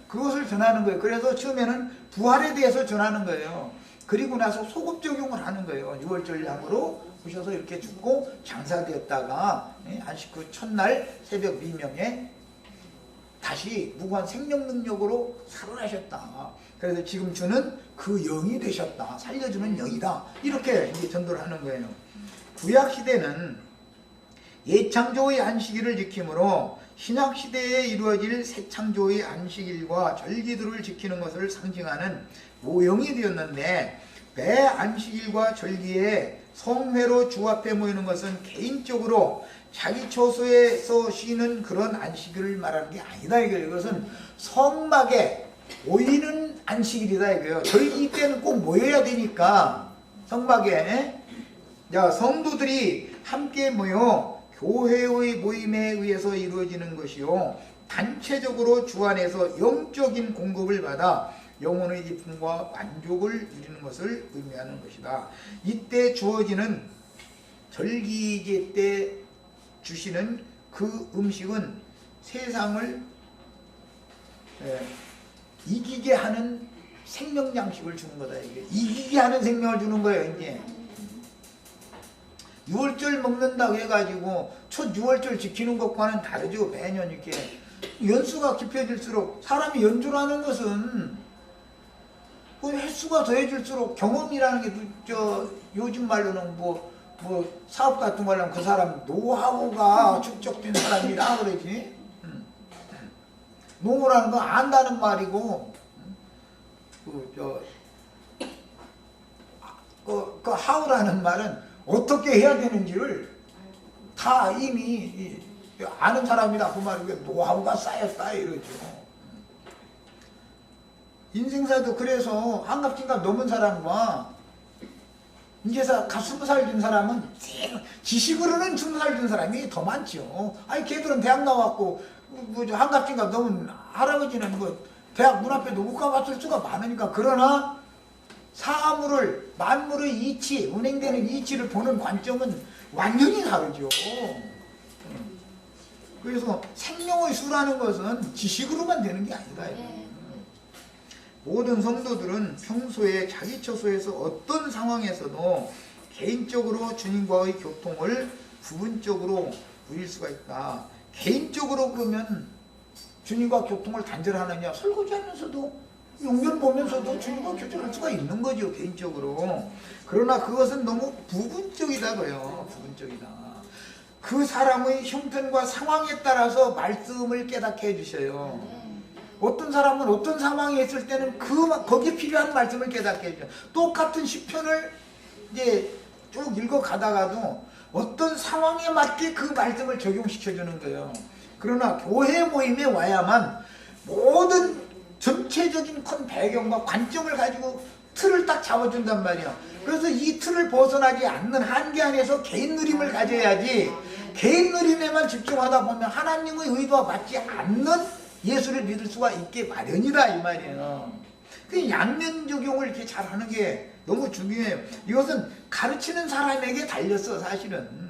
그것을 전하는 거예요. 그래서 처음에는 부활에 대해서 전하는 거예요. 그리고 나서 소급 적용을 하는 거예요. 6월절 양으로 오셔서 이렇게 죽고 장사되었다가 안식 후 첫날 새벽 미명에 다시 무한 생명 능력으로 살아나셨다. 그래서 지금 주는 그 영이 되셨다. 살려주는 영이다. 이렇게 이제 전도를 하는 거예요. 구약시대는 예창조의 안식일을 지킴으로 신약시대에 이루어질 새창조의 안식일과 절기들을 지키는 것을 상징하는 모형이 되었는데 매 안식일과 절기에 성회로 주 앞에 모이는 것은 개인적으로 자기 처소에서 쉬는 그런 안식일을 말하는 게 아니다 이거예요. 이것은 성막에 모이는 안식일이다 이거예요. 절기 때는 꼭 모여야 되니까 성막에 성도들이 함께 모여 교회의 모임에 의해서 이루어지는 것이요 단체적으로 주 안에서 영적인 공급을 받아 영혼의 기쁨과 만족을 누리는 것을 의미하는 것이다. 이때 주어지는 절기제 때 주시는 그 음식은 세상을 이기게 하는 생명장식을 주는 거다. 이기게 하는 생명을 주는 거예요. 이제 6월절 먹는다고 해가지고 첫 6월절 지키는 것과는 다르죠. 매년 이렇게 연수가 깊어질수록 사람이 연주라는 것은 그 횟수가 더해질수록 경험이라는 게 요즘 말로는 뭐 사업 같은 거 하려면 그 사람 노하우가 축적된 사람이라 그러지. 노무라는 건 안다는 말이고 그 하우라는 말은 어떻게 해야 되는지를 다 이미 아는 사람이다 그 말이고 노하우가 쌓였다 이러죠. 인생사도 그래서 한갑진갑 넘은 사람과 이제서 20살 된 사람은 지식으로는 20살 된 사람이 더 많죠. 아니 걔들은 대학 나왔고 한갑진갑 넘은 할아버지는 대학 문 앞에도 못 가봤을 수가 많으니까. 그러나 사물을 만물의 이치, 운행되는 이치를 보는 관점은 완전히 다르죠. 그래서 생명의 수라는 것은 지식으로만 되는 게 아니다. 모든 성도들은 평소에 자기 처소에서 어떤 상황에서도 개인적으로 주님과의 교통을 부분적으로 누릴 수가 있다. 개인적으로 그러면 주님과 교통을 단절하느냐? 설거지하면서도 용변 보면서도 주님과 교통할 수가 있는 거죠. 개인적으로. 그러나 그것은 너무 부분적이다고요. 부분적이다. 그 사람의 형편과 상황에 따라서 말씀을 깨닫게 해주셔요. 어떤 사람은 어떤 상황에 있을 때는 거기에 필요한 말씀을 깨닫게 해줘요. 똑같은 시편을 이제 쭉 읽어가다가도 어떤 상황에 맞게 그 말씀을 적용시켜주는 거예요. 그러나 교회 모임에 와야만 모든 전체적인 큰 배경과 관점을 가지고 틀을 딱 잡아준단 말이야. 그래서 이 틀을 벗어나지 않는 한계 안에서 개인 누림을 가져야지, 개인 누림에만 집중하다 보면 하나님의 의도와 맞지 않는 예수를 믿을 수가 있게 마련이다 이 말이에요. 그 양면 적용을 이렇게 잘하는 게 너무 중요해요. 이것은 가르치는 사람에게 달렸어 사실은.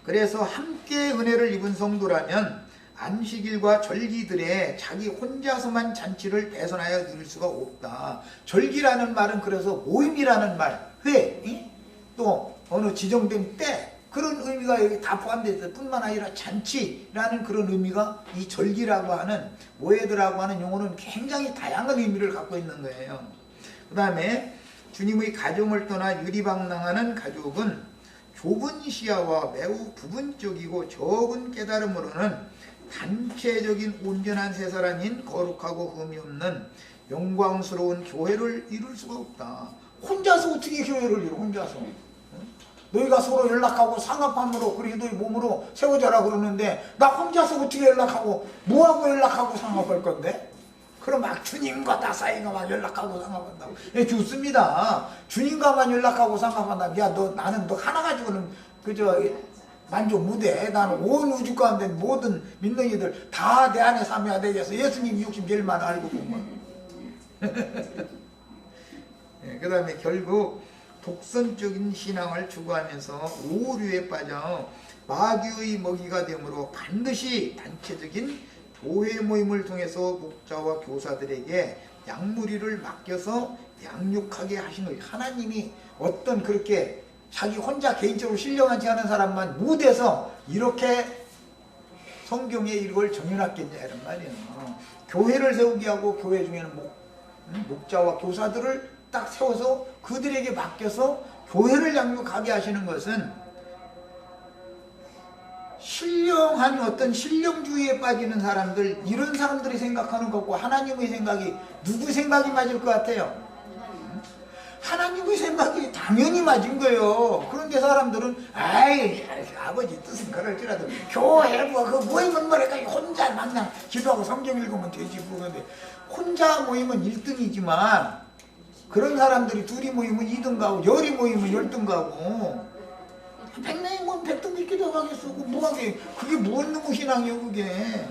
그래서 함께 은혜를 입은 성도라면 안식일과 절기들에 자기 혼자서만 잔치를 배선하여 누릴 수가 없다. 절기라는 말은 그래서 모임이라는 말, 회, 또 어느 지정된 때, 그런 의미가 여기 다 포함되어 있을 뿐만 아니라 잔치라는 그런 의미가 이 절기라고 하는 모회드라고 하는 용어는 굉장히 다양한 의미를 갖고 있는 거예요. 그 다음에 주님의 가정을 떠나 유리방랑하는 가족은 좁은 시야와 매우 부분적이고 적은 깨달음으로는 단체적인 온전한 세살 아닌 거룩하고 흠이 없는 영광스러운 교회를 이룰 수가 없다. 혼자서 어떻게 교회를 이뤄? 혼자서. 너희가 서로 연락하고 상합함으로 그리스도의 몸으로 세워져라 그러는데 나 혼자서 어떻게 연락하고 뭐하고 연락하고 상합할 건데? 그럼 막 주님과 다 사이가 막 연락하고 상합한다고. 예, 좋습니다. 주님과만 연락하고 상합한다. 야, 나는 너 하나 가지고는 그저 만족 못해. 나는 온 우주 가운데 모든 믿는 이들 다 내 안에 삼위가 되겠어. 예수님 욕심 제일 많아 알고 보면. 예, 그 다음에 결국 독선적인 신앙을 추구하면서 오류에 빠져 마귀의 먹이가 되므로 반드시 단체적인 교회 모임을 통해서 목자와 교사들에게 양무리를 맡겨서 양육하게 하신 거예요. 하나님이 어떤 그렇게 자기 혼자 개인적으로 신령하지 않은 사람만 못해서 이렇게 성경에 이걸 정해놨겠냐 이런 말이에요. 교회를 세우게 하고 교회 중에는 목자와 교사들을 딱 세워서 그들에게 맡겨서 교회를 양육하게 하시는 것은 신령한 어떤 신령주의에 빠지는 사람들, 이런 사람들이 생각하는 것과 하나님의 생각이 누구 생각이 맞을 것 같아요? 하나님의 생각이 당연히 맞은 거예요. 그런데 사람들은 아이 아버지 뜻은 그럴지라도 교회 그 모임은 뭐랄까 혼자 막냥 기도하고 성경 읽으면 되지. 그런데 혼자 모임은 1등이지만 그런 사람들이 둘이 모이면 2등 가고 열이 모이면 10등 가고 100명이 모이면 100등 믿기도 하겠어. 뭐하게 그게 뭔 놈의 신앙이요 그게.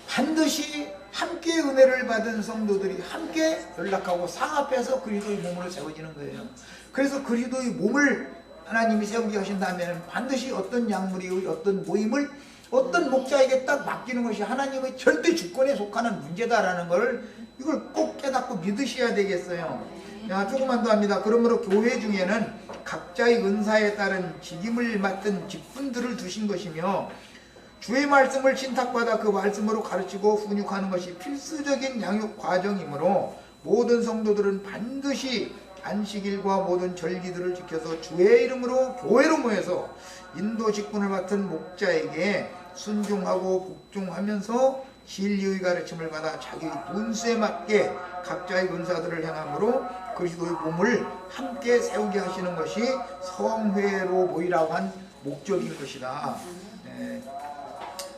반드시 함께 은혜를 받은 성도들이 함께 연락하고 상합해서 그리스도의 몸으로 세워지는 거예요. 그래서 그리스도의 몸을 하나님이 세우게 하신다면 반드시 어떤 양무리의 어떤 모임을 어떤 목자에게 딱 맡기는 것이 하나님의 절대 주권에 속하는 문제다라는 걸 이걸 꼭 깨닫고 믿으셔야 되겠어요. 자, 조금만 더 합니다. 그러므로 교회 중에는 각자의 은사에 따른 직임을 맡은 직분들을 두신 것이며 주의 말씀을 신탁받아 그 말씀으로 가르치고 훈육하는 것이 필수적인 양육 과정이므로 모든 성도들은 반드시 안식일과 모든 절기들을 지켜서 주의 이름으로 교회로 모여서 인도 직분을 맡은 목자에게 순종하고 복종하면서 진리의 가르침을 받아 자기의 분수에 맞게 각자의 은사들을 행함으로 그리스도의 몸을 함께 세우게 하시는 것이 성회로 모이라고 한 목적인 것이다. 네.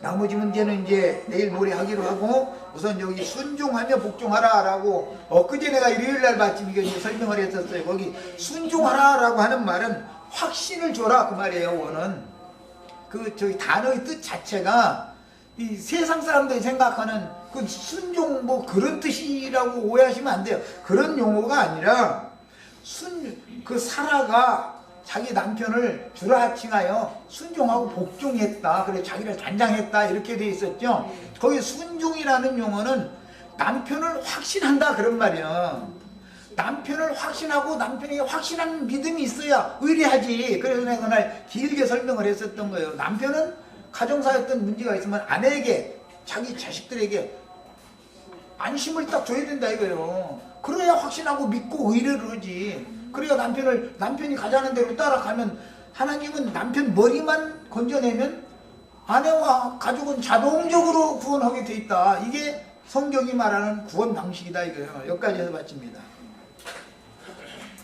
나머지 문제는 이제 내일 모레 하기로 하고 우선 여기 순종하며 복종하라 라고 엊그제 내가 일요일날 마침 이게 설명을 했었어요. 거기 순종하라 라고 하는 말은 확신을 줘라 그 말이에요. 원은 그 저기 단어의 뜻 자체가 이 세상 사람들이 생각하는 그 순종 뭐 그런 뜻이라고 오해하시면 안 돼요. 그런 용어가 아니라 그 사라가 자기 남편을 주라칭하여 순종하고 복종했다. 그래 자기를 단장했다 이렇게 돼 있었죠. 거기 순종이라는 용어는 남편을 확신한다 그런 말이야. 남편을 확신하고 남편에게 확신한 믿음이 있어야 의리하지. 그래서 내가 그날 길게 설명을 했었던 거예요. 남편은 가정사에 어떤 문제가 있으면 아내에게 자기 자식들에게 안심을 딱 줘야 된다 이거예요. 그래야 확신하고 믿고 의뢰를 하지. 그래야 남편이 가자는 대로 따라가면 하나님은 남편 머리만 건져내면 아내와 가족은 자동적으로 구원하게 돼 있다. 이게 성경이 말하는 구원 방식이다 이거예요. 여기까지 해서 마칩니다.